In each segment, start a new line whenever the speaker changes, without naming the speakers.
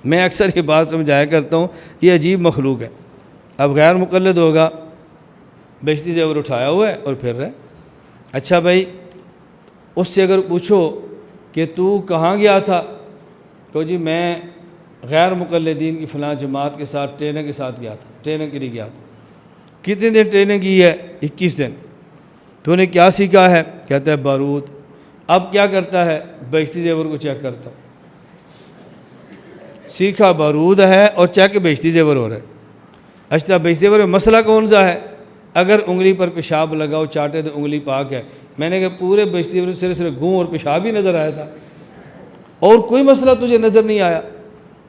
میں اکثر یہ بات سمجھایا کرتا ہوں، یہ عجیب مخلوق ہے. اب غیر مقلد ہوگا، بیشتی زیور اٹھایا ہوا ہے اور پھر رہا ہے. اچھا بھائی، اس سے اگر پوچھو کہ تو کہاں گیا تھا، تو جی میں غیر مقلدین کی فلاں جماعت کے ساتھ ٹریننگ کے ساتھ گیا تھا، ٹریننگ کے لیے گیا تھا. کتنے دن ٹریننگ کی ہے؟ 21 دن. تو نے کیا سیکھا ہے؟ کہتا ہے بارود. اب کیا کرتا ہے؟ بیشتی زیور کو چیک کرتا ہے. سیکھا بارود ہے اور چیک بیشتی زیور ہو رہا ہے. اچھا بیشتی زیور میں مسئلہ کون سا ہے؟ اگر انگلی پر پیشاب لگاؤ چاٹے تو انگلی پاک ہے. میں نے کہا پورے بیشتی زیور صرف گوں اور پیشاب ہی نظر آیا تھا، اور کوئی مسئلہ تجھے نظر نہیں آیا.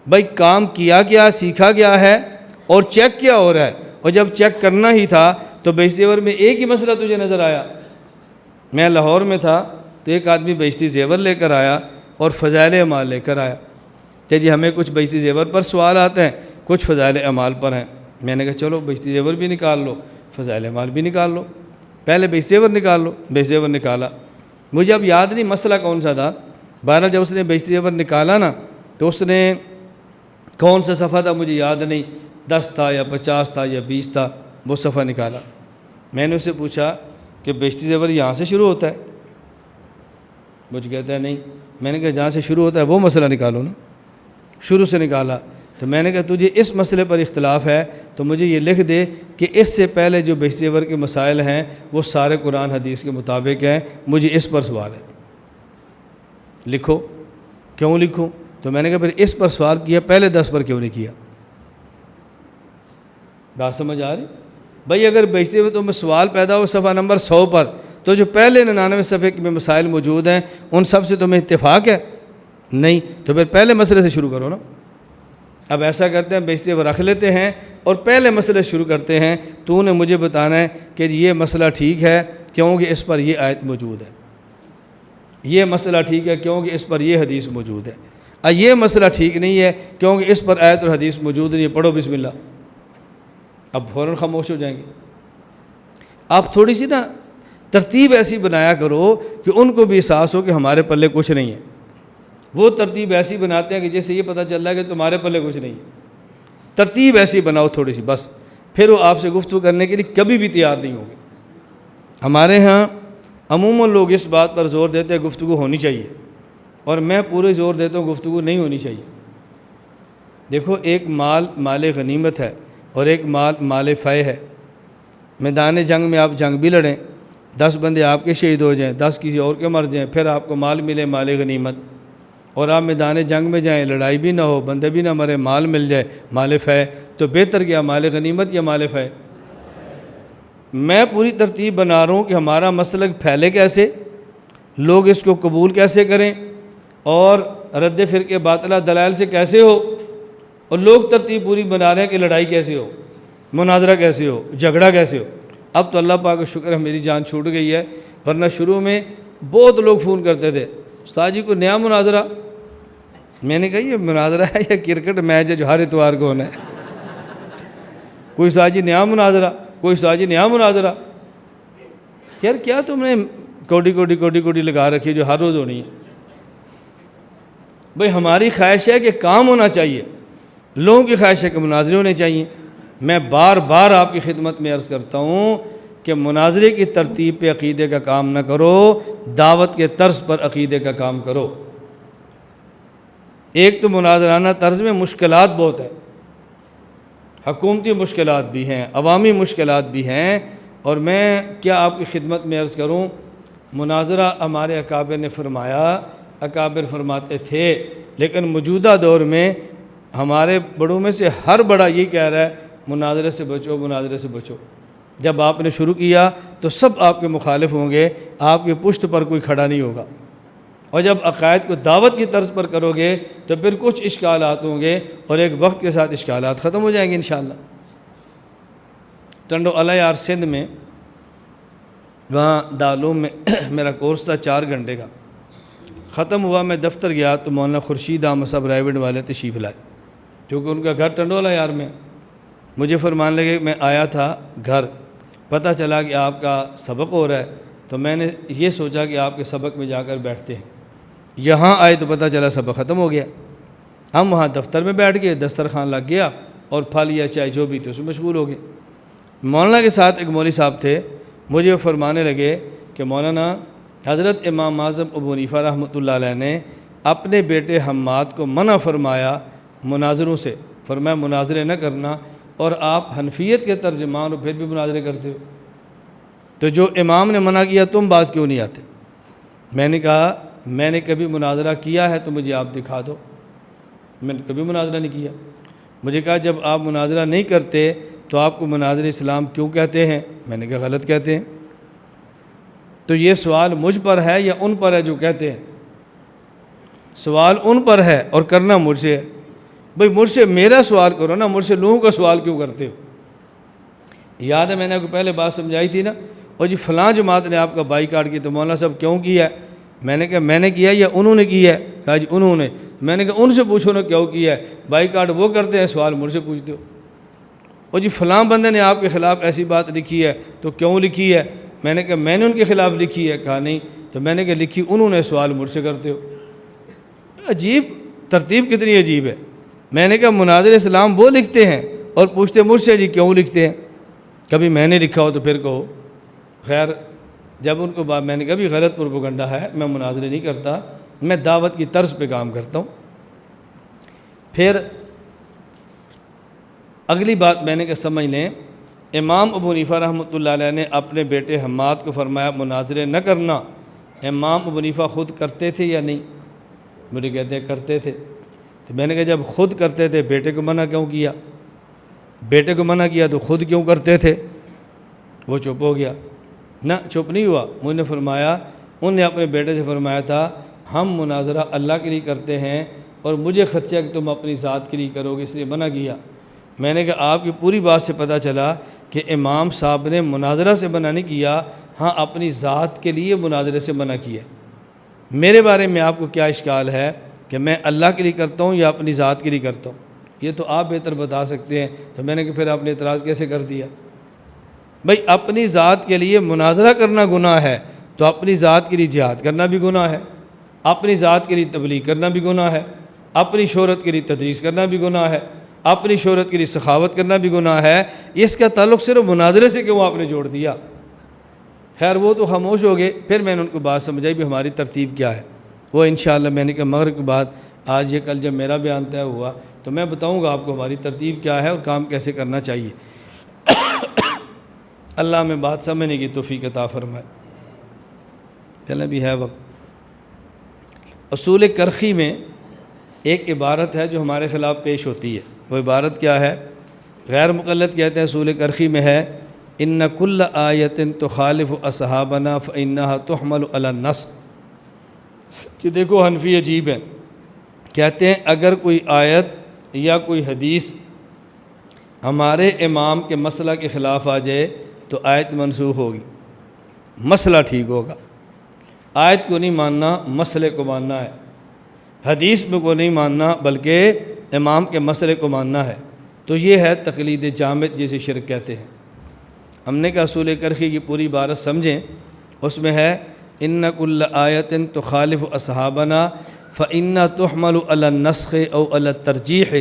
بھائی کام کیا گیا، سیکھا گیا ہے اور چیک کیا ہو رہا ہے. اور جب چیک کرنا ہی تھا تو بیشتی زیور میں ایک ہی مسئلہ تجھے نظر آیا. میں لاہور میں تھا تو ایک آدمی بیشتی زیور لے کر آیا اور فضائل اعمال لے کر آیا. کہ جی ہمیں کچھ بیشتی زیور پر سوال آتے ہیں، کچھ فضائل اعمال پر ہیں. میں نے کہا چلو بیشتی زیور بھی نکال لو، فضائل اعمال بھی نکال لو. پہلے بیشتی زیور نکال لو. بیشتی زیور نکالا. مجھے اب یاد نہیں مسئلہ کون سا تھا. بہرحال جب اس نے بیشتی زیور نکالا نا تو اس نے کون سا صفحہ تھا مجھے یاد نہیں، 10 تھا یا 50 تھا یا 20 تھا، وہ صفحہ نکالا. میں نے اس سے پوچھا کہ بیشتی زیور یہاں سے شروع ہوتا ہے؟ مجھے کہتا ہے نہیں. میں نے کہا جہاں سے شروع ہوتا ہے وہ مسئلہ نکالو نا. شروع سے نکالا. تو میں نے کہا تجھے اس مسئلے پر اختلاف ہے تو مجھے یہ لکھ دے کہ اس سے پہلے جو بیشتی زیور کے مسائل ہیں وہ سارے قرآن حدیث کے مطابق ہیں، مجھے اس پر سوال ہے. لکھو. کیوں لکھوں؟ تو میں نے کہا پھر اس پر سوال کیا، پہلے 10 پر کیوں نہیں کیا؟ بات سمجھ آ رہی؟ بھائی اگر بیشتی زیور تو میں سوال پیدا ہو صفحہ نمبر 100 پر، تو جو پہلے 99 صفحے میں مسائل موجود ہیں ان سب سے تمہیں اتفاق ہے؟ نہیں. تو پھر پہلے مسئلے سے شروع کرو نا. اب ایسا کرتے ہیں بیشتی زیور رکھ لیتے ہیں اور پہلے مسئلے سے شروع کرتے ہیں. تو نے مجھے بتانا ہے کہ یہ مسئلہ ٹھیک ہے کیونکہ اس پر یہ آیت موجود ہے، یہ مسئلہ ٹھیک ہے کیونکہ اس پر یہ حدیث موجود ہے، یہ مسئلہ ٹھیک نہیں ہے کیونکہ اس پر آیت اور حدیث موجود نہیں ہے. پڑھو بسم اللہ. اب فوراً خاموش ہو جائیں گے. آپ تھوڑی سی نا ترتیب ایسی بنایا کرو کہ ان کو بھی احساس ہو کہ ہمارے پلے کچھ نہیں ہے. وہ ترتیب ایسی بناتے ہیں کہ جیسے یہ پتہ چل رہا ہے کہ تمہارے پلے کچھ نہیں ہے. ترتیب ایسی بناؤ تھوڑی سی بس، پھر وہ آپ سے گفتگو کرنے کے لیے کبھی بھی تیار نہیں ہوں گے. ہمارے ہاں عموماً لوگ اس بات پر زور دیتے ہیں گفتگو ہونی چاہیے، اور میں پورے زور دیتا ہوں گفتگو نہیں ہونی چاہیے. دیکھو ایک مال غنیمت ہے اور ایک مال فے ہے. میدان جنگ میں آپ جنگ بھی لڑیں، 10 بندے آپ کے شہید ہو جائیں، 10 کسی اور کے مر جائیں، پھر آپ کو مال ملے، مال غنیمت. اور آپ میدان جنگ میں جائیں، لڑائی بھی نہ ہو، بندے بھی نہ مرے، مال مل جائے، مال فے. تو بہتر کیا، مال غنیمت یا مال فے؟ میں پوری ترتیب بنا رہا ہوں کہ ہمارا مسلک پھیلے کیسے، لوگ اس کو قبول کیسے کریں، اور رد فرقے باطلہ دلائل سے کیسے ہو. اور لوگ ترتیب پوری بنا رہے ہیں کہ لڑائی کیسے ہو، مناظرہ کیسے ہو، جھگڑا کیسے ہو. اب تو اللہ پاک کا شکر ہے میری جان چھوٹ گئی ہے، ورنہ شروع میں بہت لوگ فون کرتے تھے استاد جی کو نیا مناظرہ. میں نے کہا یہ مناظرہ ہے یا کرکٹ میچ ہے جو ہر اتوار کو ہونا ہے؟ کوئی استاد جی نیا مناظرہ، کوئی استاد جی نیا مناظرہ. یار کیا تم نے کوٹی لگا رکھی ہے جو ہر روز ہونی ہے؟ بھئی ہماری خواہش ہے کہ کام ہونا چاہیے، لوگوں کی خواہش ہے کہ مناظرے ہونے چاہیے. میں بار بار آپ کی خدمت میں عرض کرتا ہوں کہ مناظرے کی ترتیب پہ عقیدے کا کام نہ کرو، دعوت کے طرز پر عقیدے کا کام کرو. ایک تو مناظرانہ طرز میں مشکلات بہت ہیں، حکومتی مشکلات بھی ہیں، عوامی مشکلات بھی ہیں. اور میں کیا آپ کی خدمت میں عرض کروں، مناظرہ ہمارے اکابر نے فرمایا، اکابر فرماتے تھے، لیکن موجودہ دور میں ہمارے بڑوں میں سے ہر بڑا یہ کہہ رہا ہے مناظرے سے بچو، مناظرے سے بچو. جب آپ نے شروع کیا تو سب آپ کے مخالف ہوں گے، آپ کی پشت پر کوئی کھڑا نہیں ہوگا. اور جب عقائد کو دعوت کی طرز پر کرو گے تو پھر کچھ اشکالات ہوں گے، اور ایک وقت کے ساتھ اشکالات ختم ہو جائیں گے انشاءاللہ. ٹنڈو الیار سندھ میں، وہاں دارالعلوم میں میرا کورس تھا 4 گھنٹے کا. ختم ہوا، میں دفتر گیا تو مولانا خورشید احمد صاحب رائیوڈ والے تشریف لائے، کیونکہ ان کا گھر ٹنڈو الیار میں. مجھے فرمان لگے، میں آیا تھا گھر، پتہ چلا کہ آپ کا سبق ہو رہا ہے، تو میں نے یہ سوچا کہ آپ کے سبق میں جا کر بیٹھتے ہیں. یہاں آئے تو پتہ چلا سبق ختم ہو گیا. ہم وہاں دفتر میں بیٹھ گئے، دسترخوان لگ گیا اور پھل یا چائے جو بھی تھے اس میں مشغول ہو گئے۔ مولانا کے ساتھ ایک مولوی صاحب تھے، مجھے وہ فرمانے لگے کہ مولانا حضرت امام اعظم ابو حنیفہ رحمۃ اللہ علیہ نے اپنے بیٹے حماد کو منع فرمایا مناظروں سے، فرمایا مناظرے نہ کرنا، اور آپ حنفیت کے ترجمان ہو پھر بھی مناظرے کرتے ہو، تو جو امام نے منع کیا تم باز کیوں نہیں آتے؟ میں نے کہا میں نے کبھی مناظرہ کیا ہے تو مجھے آپ دکھا دو، میں نے کبھی مناظرہ نہیں کیا۔ مجھے کہا جب آپ مناظرہ نہیں کرتے تو آپ کو مناظر اسلام کیوں کہتے ہیں؟ میں نے کہا غلط کہتے ہیں۔ تو یہ سوال مجھ پر ہے یا ان پر ہے جو کہتے ہیں؟ سوال ان پر ہے اور کرنا مجھ سے ہے۔ بھئی مجھ سے میرا سوال کرو نا، مجھ سے لوگوں کا سوال کیوں کرتے ہو؟ یاد ہے میں نے آپ کو پہلے بات سمجھائی تھی نا، اور جی فلاں جماعت نے آپ کا بائیکاٹ کی، تو مولانا صاحب کیوں کیا ہے؟ میں نے کہا میں نے کیا یا انہوں نے کیا ہے؟ کہا جی انہوں نے۔ میں نے کہا ان سے پوچھو نا کیوں کیا ہے، بائیکاٹ وہ کرتے ہیں، سوال مجھ سے پوچھتے ہو۔ اور جی فلاں بندے نے آپ کے خلاف ایسی بات لکھی ہے تو کیوں لکھی ہے؟ میں نے کہا میں نے ان کے خلاف لکھی ہے، کہا نہیں۔ تو میں نے کہا لکھی انہوں نے، سوال مجھ سے کرتے ہو۔ عجیب ترتیب کتنی عجیب ہے۔ میں نے کہا مناظر اسلام وہ لکھتے ہیں اور پوچھتے مجھ سے جی کیوں لکھتے ہیں؟ کبھی میں نے لکھا ہو تو پھر کہو۔ خیر جب ان کو میں نے کہا بھی غلط پروپیگنڈا ہے، میں مناظرے نہیں کرتا، میں دعوت کی طرز پہ کام کرتا ہوں۔ پھر اگلی بات میں نے کہا سمجھ لیں، امام ابو حنیفہ رحمۃ اللہ علیہ نے اپنے بیٹے حماد کو فرمایا مناظرے نہ کرنا۔ امام ابو حنیفہ خود کرتے تھے یا نہیں؟ مجھے کہتے ہیں کرتے تھے۔ تو میں نے کہا جب خود کرتے تھے بیٹے کو منع کیوں کیا؟ بیٹے کو منع کیا تو خود کیوں کرتے تھے؟ وہ چپ ہو گیا۔ نہ چپ نہیں ہوا، مجھ نے فرمایا ان نے اپنے بیٹے سے فرمایا تھا ہم مناظرہ اللہ کے لیے کرتے ہیں اور مجھے خدشہ کہ تم اپنی ذات کے لیے کرو گے، اس لیے منع کیا۔ میں نے کہا آپ کی پوری بات سے پتہ چلا کہ امام صاحب نے مناظرہ سے منع نہیں کیا، ہاں اپنی ذات کے لیے مناظرے سے منع کیا۔ میرے بارے میں آپ کو کیا اشکال ہے کہ میں اللہ کے لیے کرتا ہوں یا اپنی ذات کے لیے کرتا ہوں؟ یہ تو آپ بہتر بتا سکتے ہیں۔ تو میں نے کہا پھر آپ نے اعتراض کیسے کر دیا؟ بھئی اپنی ذات کے لیے مناظرہ کرنا گناہ ہے تو اپنی ذات کے لیے جہاد کرنا بھی گناہ ہے، اپنی ذات کے لیے تبلیغ کرنا بھی گناہ ہے، اپنی شہرت کے لیے تدریس کرنا بھی گناہ ہے، اپنی شہرت کے لیے سخاوت کرنا بھی گناہ ہے۔ اس کا تعلق صرف مناظرے سے کیوں آپ نے جوڑ دیا؟ خیر وہ تو خاموش ہو گئے۔ پھر میں نے ان کو بات سمجھائی بھی ہماری ترتیب کیا ہے۔ وہ انشاءاللہ میں نے کہا مغرب کے بعد آج یہ کل جب میرا بیان طے ہوا تو میں بتاؤں گا آپ کو ہماری ترتیب کیا ہے اور کام کیسے کرنا چاہیے۔ اللہ میں بات سمجھنے کی توفیق عطا فرمائے۔ چلیں بھی ہے وقت۔ اصول کرخی میں ایک عبارت ہے جو ہمارے خلاف پیش ہوتی ہے، وہ عبارت کیا ہے؟ غیر مقلد کہتے ہیں اصول کرخی میں ہے ان کل آیت تخالف اصحابنا فانھا تحمل علی النص۔ کہ دیکھو حنفی عجیب ہے، کہتے ہیں اگر کوئی آیت یا کوئی حدیث ہمارے امام کے مسئلہ کے خلاف آ جائے تو آیت منسوخ ہوگی، مسئلہ ٹھیک ہوگا۔ آیت کو نہیں ماننا، مسئلے کو ماننا ہے۔ حدیث میں کو نہیں ماننا بلکہ امام کے مسئلے کو ماننا ہے۔ تو یہ ہے تقلید جامد جسے شرک کہتے ہیں۔ ہم نے کہا اصول کرخی کی پوری عبارت سمجھیں، اس میں ہے ان کل آیت تخالف اصحابنا فإنھا تحمل علی النسخ او علی الترجیح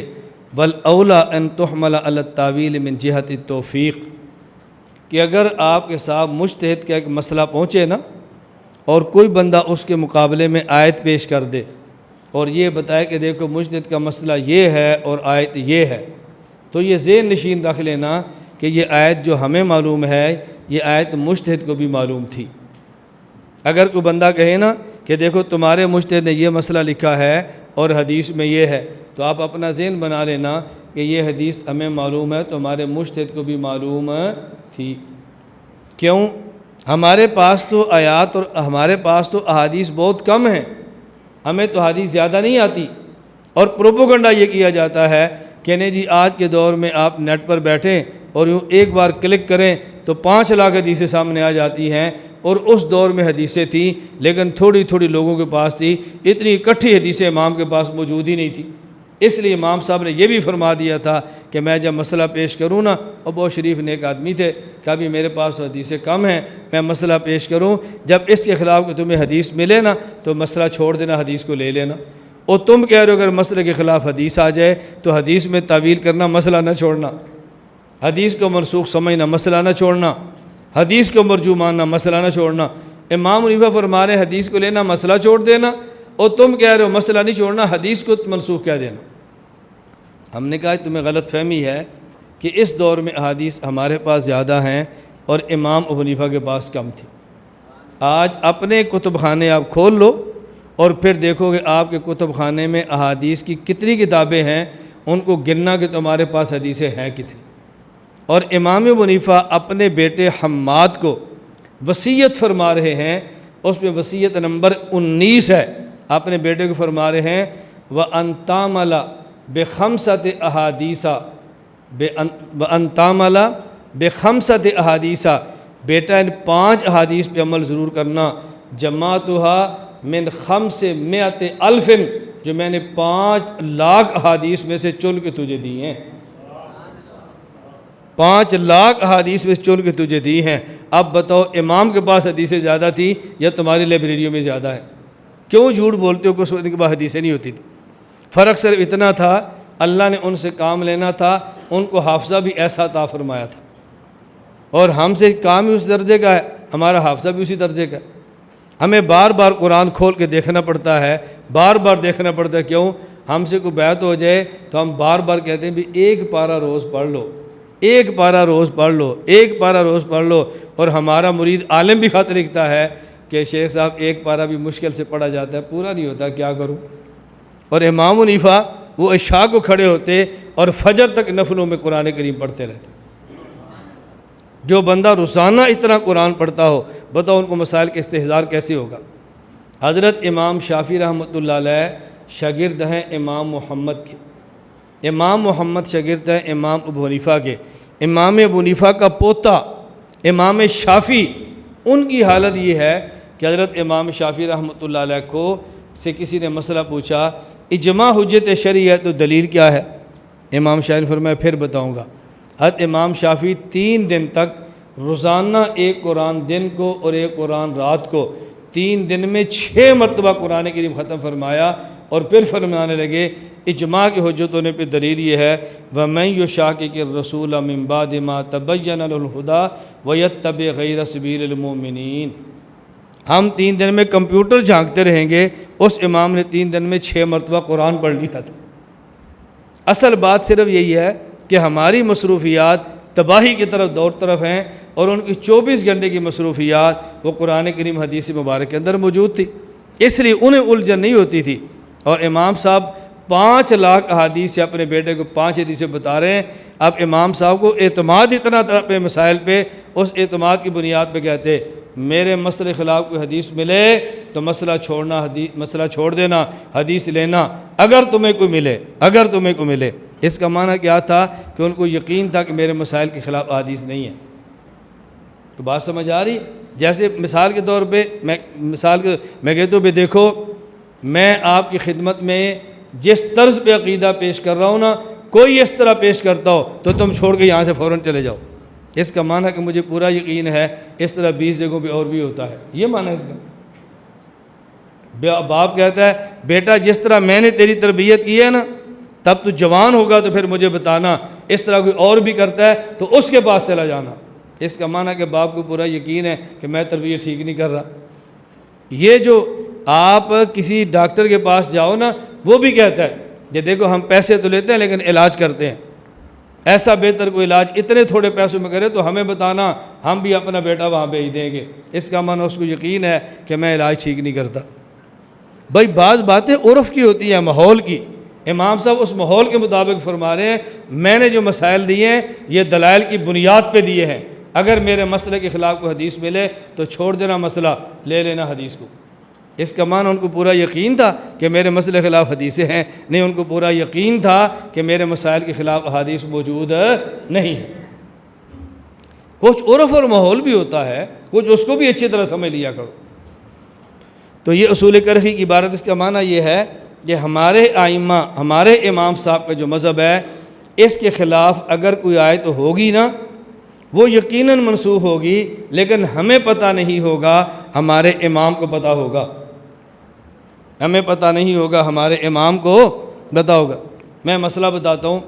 والاولی ان تحمل علی التاویل من جہت التوفیق۔ کہ اگر آپ کے ساتھ مجتہد کا ایک مسئلہ پہنچے نا اور کوئی بندہ اس کے مقابلے میں آیت پیش کر دے اور یہ بتائے کہ دیکھو مجتہد کا مسئلہ یہ ہے اور آیت یہ ہے، تو یہ ذہن نشین رکھ لینا کہ یہ آیت جو ہمیں معلوم ہے یہ آیت مجتہد کو بھی معلوم تھی۔ اگر کوئی بندہ کہے نا کہ دیکھو تمہارے مجتہد نے یہ مسئلہ لکھا ہے اور حدیث میں یہ ہے، تو آپ اپنا ذہن بنا لینا کہ یہ حدیث ہمیں معلوم ہے تو ہمارے مجتہد کو بھی معلوم تھی۔ کیوں؟ ہمارے پاس تو آیات اور ہمارے پاس تو احادیث بہت کم ہیں، ہمیں تو حدیث زیادہ نہیں آتی، اور پروپیگنڈا یہ کیا جاتا ہے کہ نہیں جی آج کے دور میں آپ نیٹ پر بیٹھیں اور یوں ایک بار کلک کریں تو 5 لاکھ حدیثیں سامنے آ جاتی ہیں، اور اس دور میں حدیثیں تھیں لیکن تھوڑی تھوڑی لوگوں کے پاس تھی، اتنی اکٹھی حدیثیں امام کے پاس موجود ہی نہیں تھی۔ اس لیے امام صاحب نے یہ بھی فرما دیا تھا کہ میں جب مسئلہ پیش کروں نا، اور بہت شریف نیک آدمی تھے کہ ابھی میرے پاس حدیثیں کم ہیں، میں مسئلہ پیش کروں، جب اس کے خلاف کہ تمہیں حدیث ملے نا تو مسئلہ چھوڑ دینا، حدیث کو لے لینا۔ اور تم کہہ رہے ہو اگر مسئلے کے خلاف حدیث آ جائے تو حدیث میں تعویل کرنا مسئلہ نہ چھوڑنا، حدیث کو منسوخ سمجھنا مسئلہ نہ چھوڑنا، حدیث کو مرجو ماننا مسئلہ نہ چھوڑنا۔ امام حنیفہ فرما رہے ہیں حدیث کو لینا مسئلہ چھوڑ دینا، اور تم کہہ رہے ہو مسئلہ نہیں چھوڑنا، حدیث کو منسوخ کہہ دینا۔ ہم نے کہا تمہیں غلط فہمی ہے کہ اس دور میں احادیث ہمارے پاس زیادہ ہیں اور امام ابو حنیفہ کے پاس کم تھی۔ آج اپنے کتب خانے آپ کھول لو اور پھر دیکھو گے آپ کے کتب خانے میں احادیث کی کتنی کتابیں ہیں، ان کو گننا کہ تمہارے پاس حدیثیں ہیں کتنی۔ اور امام ابو حنیفہ اپنے بیٹے حماد کو وصیت فرما رہے ہیں، اس میں وصیت نمبر 19 ہے، اپنے بیٹے کو فرما رہے ہیں وَأَن تَعْمَلَ بِخَمْسَةِ أَحَادِيثَ وَأَن تَعْمَلَ بِخَمْسَةِ أَحَادِيثَ، بیٹا ان 5 احادیث پہ عمل ضرور کرنا، جماعتها من 500,000 جو میں نے 5 لاکھ احادیث میں سے چن کے تجھے دی ہیں، 5 لاکھ احادیث میں سے چن کے تجھے دی ہیں۔ اب بتاؤ امام کے پاس حدیثیں زیادہ تھی یا تمہاری لائبریریوں میں زیادہ ہیں؟ کیوں جھوٹ بولتے ہو کہ اس وقت کے بعد حدیثیں نہیں ہوتی تھی؟ فرق صرف اتنا تھا اللہ نے ان سے کام لینا تھا، ان کو حافظہ بھی ایسا عطا فرمایا تھا، اور ہم سے کام ہی اس درجے کا ہے، ہمارا حافظہ بھی اسی درجے کا ہے۔ ہمیں بار بار قرآن کھول کے دیکھنا پڑتا ہے، بار بار دیکھنا پڑتا ہے۔ کیوں؟ ہم سے کوئی بیعت ہو جائے تو ہم بار بار کہتے ہیں بھی ایک پارہ روز پڑھ لو، ایک پارہ روز پڑھ لو، ایک پارہ روز پڑھ لو، اور ہمارا مرید عالم بھی خط لکھتا ہے کہ شیخ صاحب ایک پارہ بھی مشکل سے پڑھا جاتا ہے، پورا نہیں ہوتا، کیا کروں؟ اور امام حنیفہ وہ عشاء کو کھڑے ہوتے اور فجر تک نفلوں میں قرآن کریم پڑھتے رہتے۔ جو بندہ روزانہ اتنا قرآن پڑھتا ہو، بتاؤ ان کو مسائل کا استحضار کیسے ہوگا؟ حضرت امام شافعی رحمۃ اللہ علیہ شاگرد ہیں امام محمد کے، امام محمد شاگرد ہیں امام ابو حنیفہ کے، امام ابو حنیفہ کا پوتا امام شافعی، ان کی حالت یہ ہے کہ حضرت امام شافعی رحمۃ اللہ علیہ کو سے کسی نے مسئلہ پوچھا اجماع حجت شرعی ہے تو دلیل کیا ہے؟ امام شافعی نے فرمایا پھر بتاؤں گا۔ حضرت امام شافعی 3 دن تک روزانہ ایک قرآن دن کو اور ایک قرآن رات کو 3 دن میں 6 مرتبہ قرآن کریم ختم فرمایا، اور پھر فرمانے لگے اجماع کی حجت ہونے پہ دلیل یہ ہے وَمَن يُشَاقِقِ الرَّسُولَ مِن بَعْدِ مَا تَبَيَّنَ لَهُ الْهُدَىٰ وَيَتَّبِعْ غَيْرَ سَبِيلِ الْمُؤْمِنِينَ۔ ہم 3 دن میں کمپیوٹر جھانکتے رہیں گے، اس امام نے 3 دن میں 6 مرتبہ قرآن پڑھ لیا تھا۔ اصل بات صرف یہی ہے کہ ہماری مصروفیات تباہی کی طرف ہیں، اور ان کی 24 گھنٹے کی مصروفیات وہ قرآن کریم حدیث مبارک کے اندر موجود تھی، اس لیے انہیں الجھن نہیں ہوتی تھی۔ اور امام صاحب 5 لاکھ احادیث سے اپنے بیٹے کو 5 حدیثیں بتا رہے ہیں۔ اب امام صاحب کو اعتماد اتنا تھا اپنے مسائل پہ، اس اعتماد کی بنیاد پہ کہتے میرے مسئلے خلاف کوئی حدیث ملے تو مسئلہ چھوڑ دینا، حدیث لینا اگر تمہیں کوئی ملے۔ اس کا معنی کیا تھا کہ ان کو یقین تھا کہ میرے مسائل کے خلاف حدیث نہیں ہے۔ تو بات سمجھ آ رہی؟ جیسے مثال کے طور پہ میں کہتا ہوں بھی دیکھو میں آپ کی خدمت میں جس طرز پہ عقیدہ پیش کر رہا ہوں نا، کوئی اس طرح پیش کرتا ہو تو تم چھوڑ کے یہاں سے فوراً چلے جاؤ۔ اس کا معنی کہ مجھے پورا یقین ہے اس طرح 20 جگہوں پہ اور بھی ہوتا ہے، یہ معنی ہے اس کا۔ باپ کہتا ہے بیٹا جس طرح میں نے تیری تربیت کی ہے نا، تب تو جوان ہوگا تو پھر مجھے بتانا، اس طرح کوئی اور بھی کرتا ہے تو اس کے پاس چلا جانا۔ اس کا معنی کہ باپ کو پورا یقین ہے کہ میں تربیت ٹھیک نہیں کر رہا۔ یہ جو آپ کسی ڈاکٹر کے پاس جاؤ نا، وہ بھی کہتا ہے کہ دیکھو ہم پیسے تو لیتے ہیں لیکن علاج کرتے ہیں، ایسا بہتر کوئی علاج اتنے تھوڑے پیسوں میں کرے تو ہمیں بتانا، ہم بھی اپنا بیٹا وہاں بھیج دیں گے۔ اس کا معنی اس کو یقین ہے کہ میں علاج ٹھیک نہیں کرتا۔ بھائی بعض باتیں عرف کی ہوتی ہیں، ماحول کی۔ امام صاحب اس ماحول کے مطابق فرما رہے ہیں میں نے جو مسائل دیے ہیں یہ دلائل کی بنیاد پہ دیے ہیں، اگر میرے مسئلے کے خلاف کوئی حدیث ملے تو چھوڑ دینا مسئلہ، لے لینا حدیث کو۔ اس کا معنی ان کو پورا یقین تھا کہ میرے مسئلے کے خلاف حدیثیں ہیں؟ نہیں، ان کو پورا یقین تھا کہ میرے مسائل کے خلاف حدیث موجود نہیں ہے۔ کچھ عرف اور ماحول بھی ہوتا ہے، کچھ اس کو بھی اچھی طرح سمجھ لیا کرو۔ تو یہ اصول کرخی کی عبارت، اس کا معنی یہ ہے کہ ہمارے ائمہ، ہمارے امام صاحب کا جو مذہب ہے اس کے خلاف اگر کوئی آئے تو ہوگی نا، وہ یقیناً منسوخ ہوگی، لیکن ہمیں پتہ نہیں ہوگا، ہمارے امام کو پتہ ہوگا۔ ہمیں پتہ نہیں ہوگا، ہمارے امام کو پتہ ہوگا۔ میں مسئلہ بتاتا ہوں،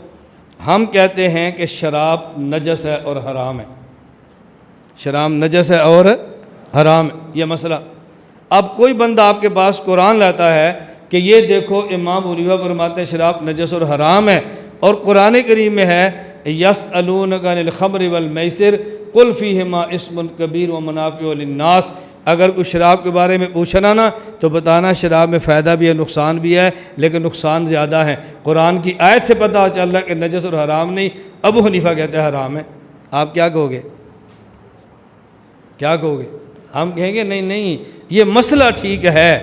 ہم کہتے ہیں کہ شراب نجس ہے اور حرام ہے، شراب نجس ہے اور حرام ہے، یہ مسئلہ۔ اب کوئی بندہ آپ کے پاس قرآن لاتا ہے کہ یہ دیکھو امام ابو حنیفہ فرماتے ہیں شراب نجس اور حرام ہے، اور قرآن کریم میں ہے یسألونک عن الخمر والمیسر قل فیہما اسم کبیر ومنافع للناس۔ اگر کوئی شراب کے بارے میں پوچھنا نا تو بتانا شراب میں فائدہ بھی ہے نقصان بھی ہے، لیکن نقصان زیادہ ہے۔ قرآن کی آیت سے پتہ چل رہا ہے کہ نجس اور حرام نہیں، ابو حنیفہ کہتے ہیں حرام ہے۔ آپ کیا کہو گے؟ کیا کہو گے؟ ہم کہیں گے نہیں یہ مسئلہ ٹھیک ہے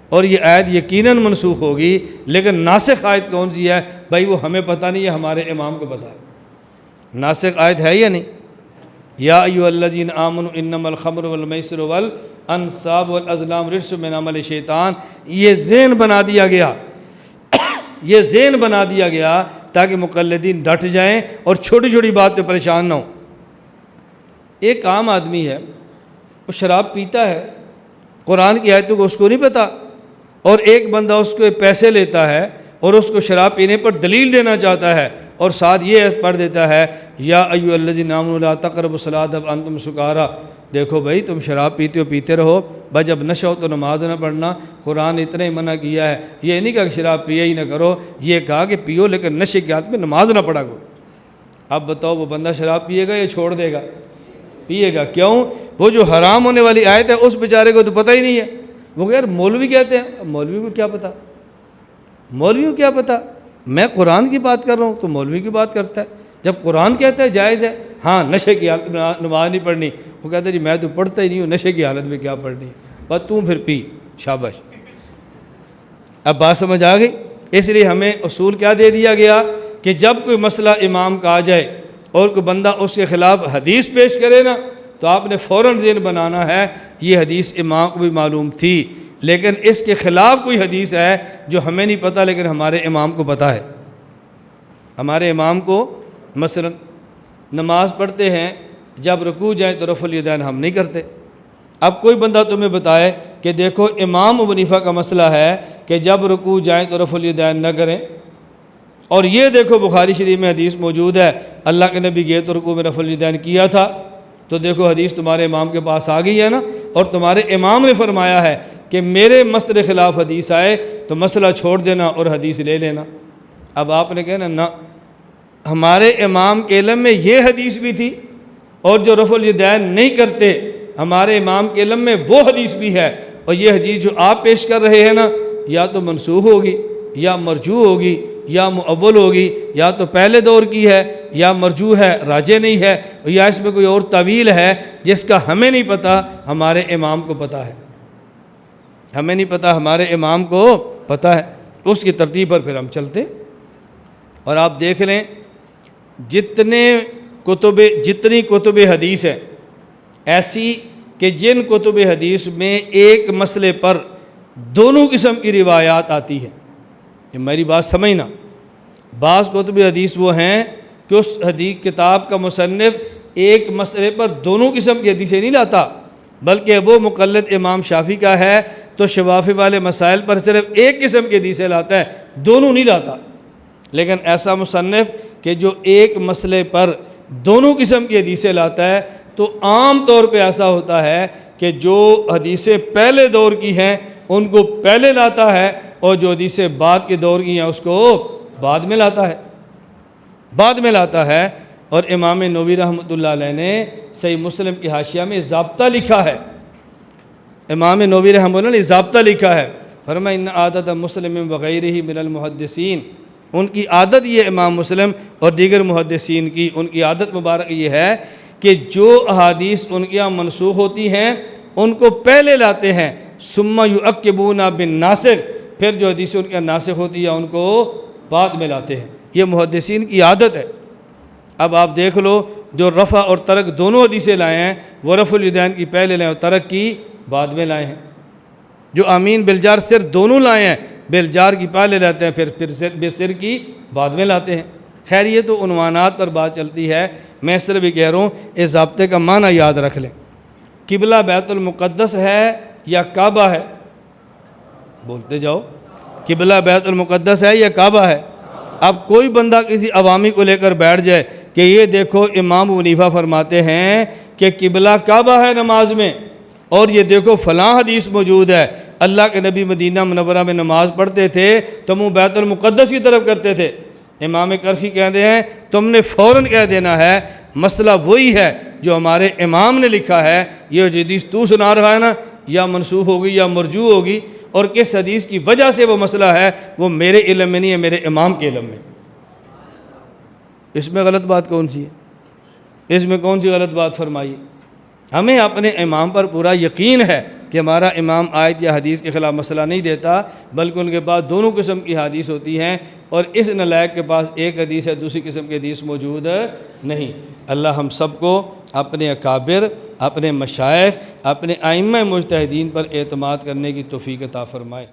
اور یہ آیت یقیناً منسوخ ہوگی، لیکن ناسخ آیت کون سی ہے بھائی؟ وہ ہمیں پتہ نہیں ہے، ہمارے امام کو پتہ ہے۔ ناسخ آیت ہے یا نہیں؟ یا ایھا الذین آمنوا انما الخمر والمیسر والانصاب والازلام رجس من عمل الشیطان۔ یہ ذہن بنا دیا گیا، یہ ذہن بنا دیا گیا تاکہ مقلدین ڈٹ جائیں اور چھوٹی چھوٹی بات پہ پریشان نہ ہوں۔ ایک عام آدمی ہے، وہ شراب پیتا ہے، قرآن کی آیتوں کو اس کو نہیں پتہ، اور ایک بندہ اس کو پیسے لیتا ہے اور اس کو شراب پینے پر دلیل دینا چاہتا ہے، اور ساتھ یہ پڑھ دیتا ہے یا ایھا الذین آمنوا لا تقربوا الصلاۃ وانتم سکارى۔ دیکھو بھائی تم شراب پیتے ہو پیتے رہو، بھائی جب نشہ ہو تو نماز نہ پڑھنا، قرآن اتنا ہی منع کیا ہے۔ یہ نہیں کہا کہ شراب پیے ہی نہ کرو، یہ کہا کہ پیو لیکن نشے کی حالت میں نماز نہ پڑھا کرو۔ اب بتاؤ وہ بندہ شراب پیے گا یا چھوڑ دے گا؟ پیے گا۔ کیوں؟ وہ جو حرام ہونے والی آیت ہے اس بیچارے کو تو پتہ ہی نہیں ہے، وہ کہ یار مولوی کہتے ہیں، مولوی کو کیا پتہ، مولوی کو کیا پتہ؟ میں قرآن کی بات کر رہا ہوں تو مولوی کی بات کرتا ہے۔ جب قرآن کہتا ہے جائز ہے، ہاں نشے کی حالت میں نماز نہیں پڑھنی، وہ کہتا ہے جی میں تو پڑھتا ہی نہیں ہوں، نشے کی حالت میں کیا پڑھنی ہے، بس تم پھر پی، شاباش۔ اب بات سمجھ آ گئی؟ اس لیے ہمیں اصول کیا دے دیا گیا کہ جب کوئی مسئلہ امام کا آ جائے اور کوئی بندہ اس کے خلاف حدیث پیش کرے نا تو آپ نے فوراً ذہن بنانا ہے یہ حدیث امام کو بھی معلوم تھی، لیکن اس کے خلاف کوئی حدیث ہے جو ہمیں نہیں پتہ لیکن ہمارے امام کو پتہ ہے۔ ہمارے امام کو مثلا نماز پڑھتے ہیں، جب رکوع جائیں تو رفع الیدین ہم نہیں کرتے۔ اب کوئی بندہ تمہیں بتائے کہ دیکھو امام ابو حنیفہ کا مسئلہ ہے کہ جب رکوع جائیں تو رفع الیدین نہ کریں، اور یہ دیکھو بخاری شریف میں حدیث موجود ہے اللہ کے نبی گئے تو رکوع میں رفع الیدین کیا تھا، تو دیکھو حدیث تمہارے امام کے پاس آ گئی ہے نا، اور تمہارے امام نے فرمایا ہے کہ میرے مسئلے خلاف حدیث آئے تو مسئلہ چھوڑ دینا اور حدیث لے لینا۔ اب آپ نے کہنا نہ، ہمارے امام کے علم میں یہ حدیث بھی تھی، اور جو رفع الیدین نہیں کرتے ہمارے امام کے علم میں وہ حدیث بھی ہے، اور یہ حدیث جو آپ پیش کر رہے ہیں نا یا تو منسوخ ہوگی یا مرجوع ہوگی یا مؤول ہوگی، یا تو پہلے دور کی ہے یا مرجوع ہے راجع نہیں ہے، یا اس میں کوئی اور تعویل ہے جس کا ہمیں نہیں پتہ، ہمارے امام کو پتہ ہے۔ ہمیں نہیں پتہ، ہمارے امام کو پتہ ہے، اس کی ترتیب پر پھر ہم چلتے۔ اور آپ دیکھ لیں جتنی کتب حدیث ہے ایسی کہ جن کتب حدیث میں ایک مسئلے پر دونوں قسم کی روایات آتی ہیں، یہ میری بات سمجھنا۔ بعض کتب حدیث وہ ہیں کہ اس حدیث کتاب کا مصنف ایک مسئلے پر دونوں قسم کی حدیثیں نہیں لاتا، بلکہ وہ مقلد امام شافعی کا ہے تو شوافی والے مسائل پر صرف ایک قسم کی حدیثیں لاتا ہے، دونوں نہیں لاتا۔ لیکن ایسا مصنف کہ جو ایک مسئلے پر دونوں قسم کی حدیثیں لاتا ہے تو عام طور پہ ایسا ہوتا ہے کہ جو حدیثیں پہلے دور کی ہیں ان کو پہلے لاتا ہے، اور جو حدیثیں بعد کے دور کی ہیں اس کو بعد میں لاتا ہے۔ اور امام نووی رحمۃ اللہ علیہ نے صحیح مسلم کی حاشیہ میں ضابطہ لکھا ہے، امام نووی رحمۃ اللہ نے ضابطہ لکھا ہے، فرمایا ان عادت مسلم وغیرہ من المحدثین، ان کی عادت یہ امام مسلم اور دیگر محدثین کی ان کی عادت مبارک یہ ہے کہ جو احادیث ان کے یہاں منسوخ ہوتی ہیں ان کو پہلے لاتے ہیں، ثم یعقبون بالناسخ، پھر جو حدیث ان کے یہاں ناسخ ہوتی ہے ان کو بعد میں لاتے ہیں۔ یہ محدثین کی عادت ہے۔ اب آپ دیکھ لو جو رفع اور ترک دونوں حدیثیں لائے ہیں وہ رفع الیدین کی پہلے لائے اور ترک کی بعد میں لائے ہیں۔ جو آمین بالجار صرف دونوں لائے ہیں، بالجار کی پہلے لاتے ہیں پھر بسر کی بعد میں لاتے ہیں۔ خیر یہ تو عنوانات پر بات چلتی ہے، میں اس طرح بھی کہہ رہا ہوں اس ضابطے کا معنی یاد رکھ لیں۔ قبلہ بیت المقدس ہے یا کعبہ ہے؟ بولتے جاؤ، قبلہ بیت المقدس ہے یا کعبہ ہے؟ اب کوئی بندہ کسی عوامی کو لے کر بیٹھ جائے کہ یہ دیکھو امام ابو حنیفہ فرماتے ہیں کہ قبلہ کعبہ ہے نماز میں، اور یہ دیکھو فلاں حدیث موجود ہے، اللہ کے نبی مدینہ منورہ میں نماز پڑھتے تھے تو منہ بیت المقدس کی طرف کرتے تھے۔ امام کرخی کہتے ہیں تم نے فوراً کہہ دینا ہے مسئلہ وہی ہے جو ہمارے امام نے لکھا ہے، یہ حدیث تو سنا رہا ہے نا، یا منسوخ ہوگی یا مرجوع ہوگی، اور کس حدیث کی وجہ سے وہ مسئلہ ہے وہ میرے علم میں نہیں ہے، میرے امام کے علم میں۔ اس میں غلط بات کون سی ہے؟ اس میں کون سی غلط بات فرمائی؟ ہمیں اپنے امام پر پورا یقین ہے کہ ہمارا امام آیت یا حدیث کے خلاف مسئلہ نہیں دیتا، بلکہ ان کے پاس دونوں قسم کی حدیث ہوتی ہیں، اور اس نالائق کے پاس ایک حدیث ہے، دوسری قسم کی حدیث موجود نہیں۔ اللہ ہم سب کو اپنے اکابر، اپنے مشائخ، اپنے ائمہ مجتہدین پر اعتماد کرنے کی توفیق عطا فرمائے۔